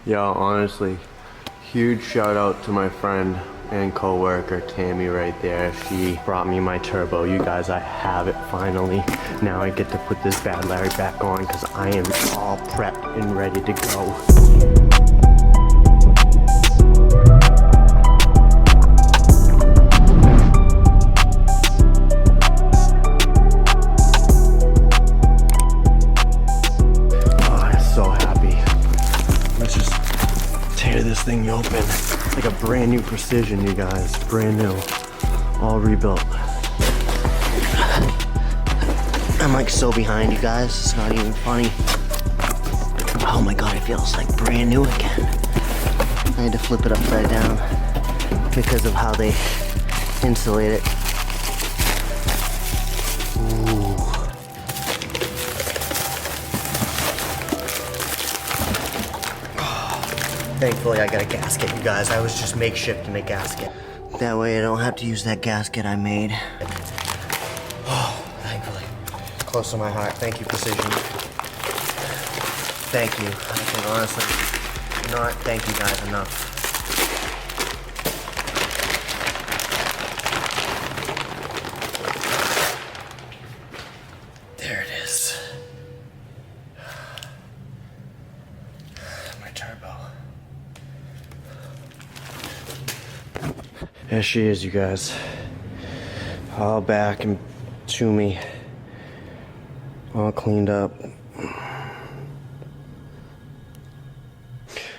Yo, honestly, huge shout out to my friend and co-worker Tammy right there. She brought me my turbo. You guys, I have it finally. Now I get to put this bad Larry back on because I am all prepped and ready to go. This thing open like a brand new Precision, you guys, brand new, all rebuilt. I'm like so behind, you guys, it's not even funny. Oh my god, it feels like brand new again. I had to flip it upside down because of how they insulate it. Ooh. Thankfully, I got a gasket, you guys. I was just makeshifting a gasket. That way I don't have to use that gasket I made. Oh, thankfully. Close to my heart. Thank you, Precision. Thank you. I can honestly not thank you guys enough. There it is. My turbo. There she is, you guys. All back and to me. All cleaned up.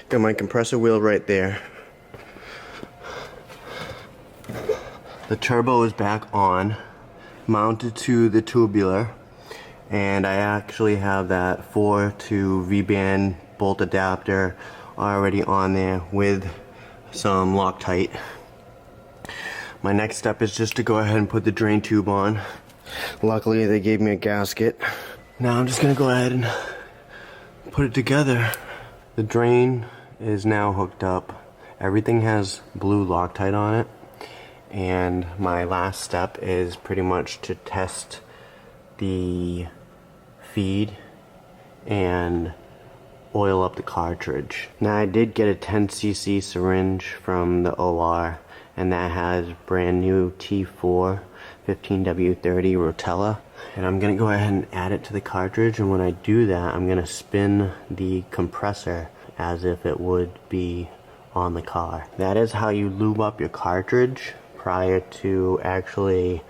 Got my compressor wheel right there. The turbo is back on, mounted to the tubular, and I actually have that 4-2 V-band bolt adapter already on there with some Loctite. My next step is just to go ahead and put the drain tube on. Luckily they gave me a gasket. Now I'm just gonna go ahead and put it together. The drain is now hooked up. Everything has blue Loctite on it. And my last step is pretty much to test the feed and oil up the cartridge. Now I did get a 10cc syringe from the OR, and that has brand new T4 15W30 Rotella, and I'm gonna go ahead and add it to the cartridge, and when I do that I'm gonna spin the compressor as if it would be on the car. That is how you lube up your cartridge prior to actually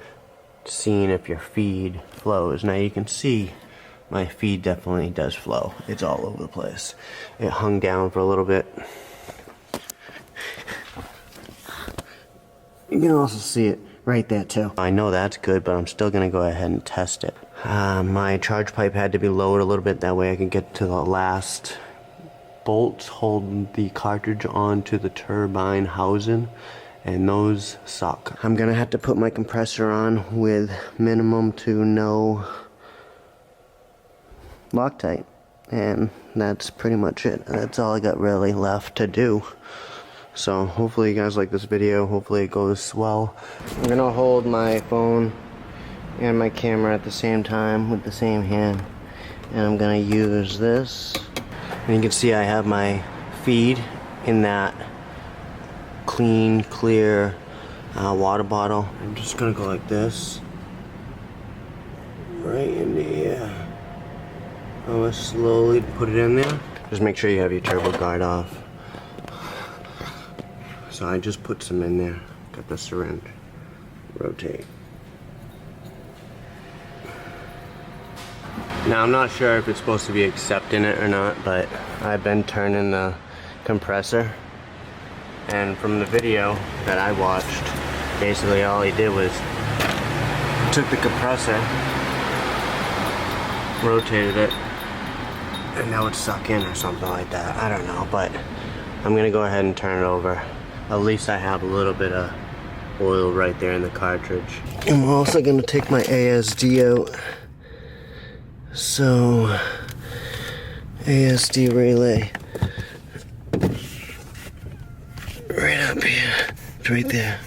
seeing if your feed flows. Now you can see my feed definitely does flow. It's all over the place. It hung down for a little bit. You can also see it right there too. I know that's good, but I'm still gonna go ahead and test it. My charge pipe had to be lowered a little bit, that way I can get to the last bolts holding the cartridge onto the turbine housing, and those suck. I'm gonna have to put my compressor on with minimum to no Loctite, and that's pretty much it. That's all I got really left to do. So hopefully you guys like this video. Hopefully it goes well. I'm gonna hold my phone and my camera at the same time with the same hand, and I'm gonna use this. And you can see I have my feed in that clean, clear water bottle. I'm just gonna go like this, right in the air. I'm gonna slowly put it in there. Just make sure you have your turbo guard off. So I just put some in there. Got the syringe. Rotate. Now I'm not sure if it's supposed to be accepting it or not, but I've been turning the compressor, and from the video that I watched, basically all he did was took the compressor, rotated it, and now it's suck in or something like that. I don't know, but I'm gonna go ahead and turn it over. At least I have a little bit of oil right there in the cartridge. I'm also gonna take my ASD out. So, ASD relay. Right up here. It's right there.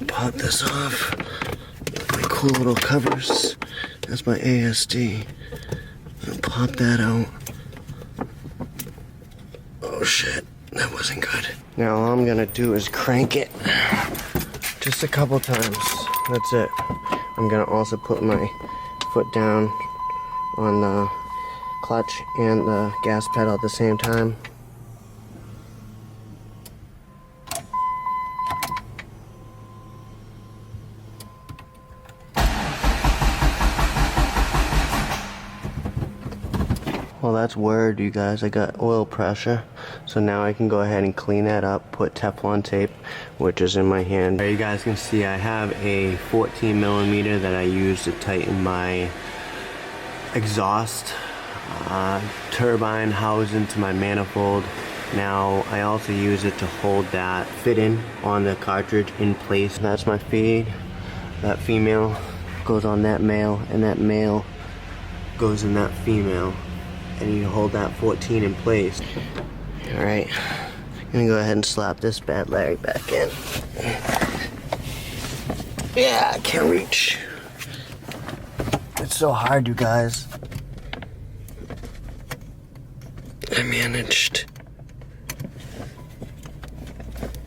Pop this off. My cool little covers. That's my ASD. And pop that out. Oh shit, that wasn't good. Now all I'm gonna do is crank it just a couple times. That's it. I'm gonna also put my foot down on the clutch and the gas pedal at the same time. Well, that's word, you guys. I got oil pressure. So now I can go ahead and clean that up, put Teflon tape, which is in my hand. There you guys can see I have a 14 millimeter that I use to tighten my exhaust turbine housing to my manifold. Now I also use it to hold that fitting on the cartridge in place. That's my feed. That female goes on that male, and that male goes in that female. And you hold that 14 in place. Alright, I'm gonna go ahead and slap this bad Larry back in. Yeah, I can't reach. It's so hard, you guys. I managed.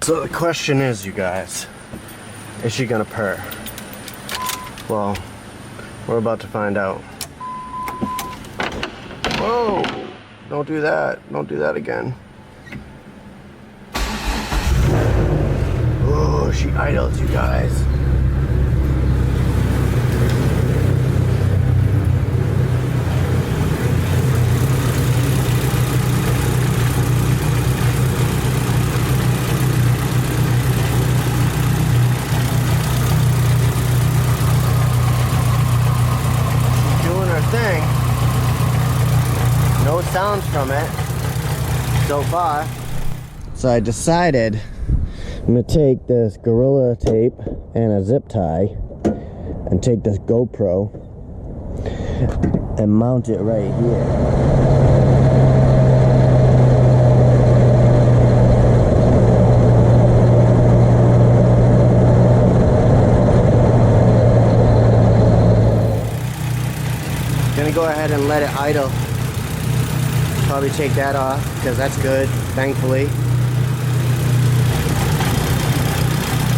So the question is, you guys, is she gonna purr? Well, we're about to find out. Whoa! Don't do that. Don't do that again. Oh, she idles, you guys. She's doing her thing. No sounds from it so far. So I decided I'm gonna take this Gorilla Tape and a zip tie and take this GoPro and mount it right here. Gonna go ahead and let it idle. Probably take that off because that's good, thankfully.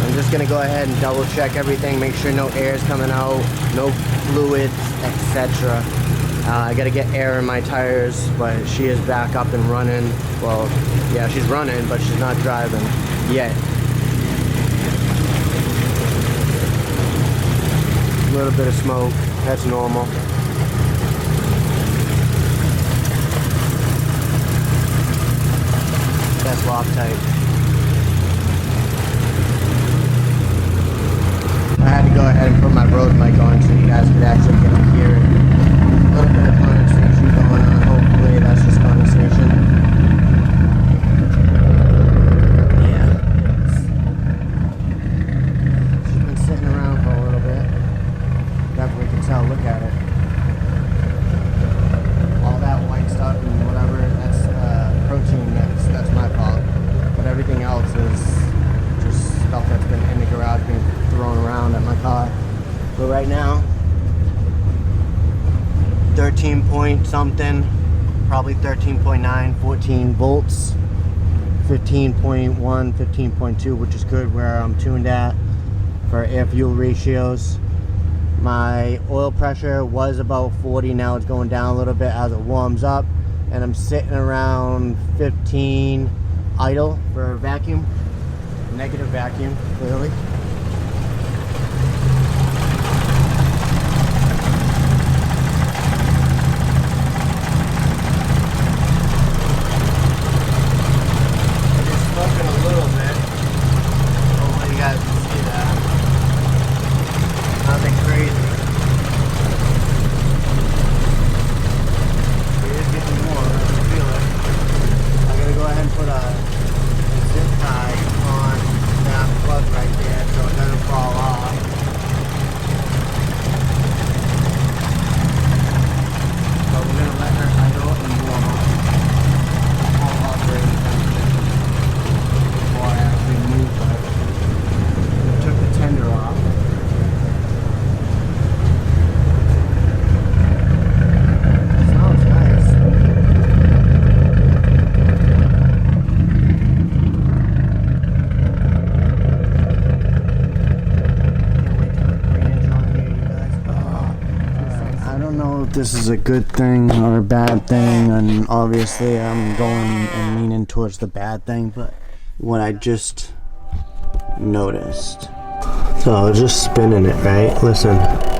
I'm just gonna go ahead and double check everything, make sure no air is coming out, no fluids, etc. I gotta get air in my tires, but she is back up and running. Well, yeah, she's running, but she's not driving yet. A little bit of smoke, that's normal. That's Loctite. I had to go ahead and put my road mic on so you guys could actually get to hear it. A little bit of condensation going on. Hopefully that's just condensation. Yeah. She's been sitting around for a little bit. Definitely can tell. Look at it. All that white stuff and whatever, that's protein, that's my fault. But everything else is just stuff that's been in the garage being thrown around at my car. But right now, 13 point something, probably 13.9, 14 volts, 15.1, 15.2, which is good where I'm tuned at for air fuel ratios. My oil pressure was about 40, now it's going down a little bit as it warms up, and I'm sitting around 15 idle for vacuum, negative vacuum, clearly. It's smoking a little bit. Hopefully you guys can see that. Nothing crazy. It is getting warm, I can feel it. I'm gonna go ahead and put a zip tie on that plug right there. don't know if this is a good thing or a bad thing, and obviously I'm going and leaning towards the bad thing, but what I just noticed. So I was just spinning it, right? Listen.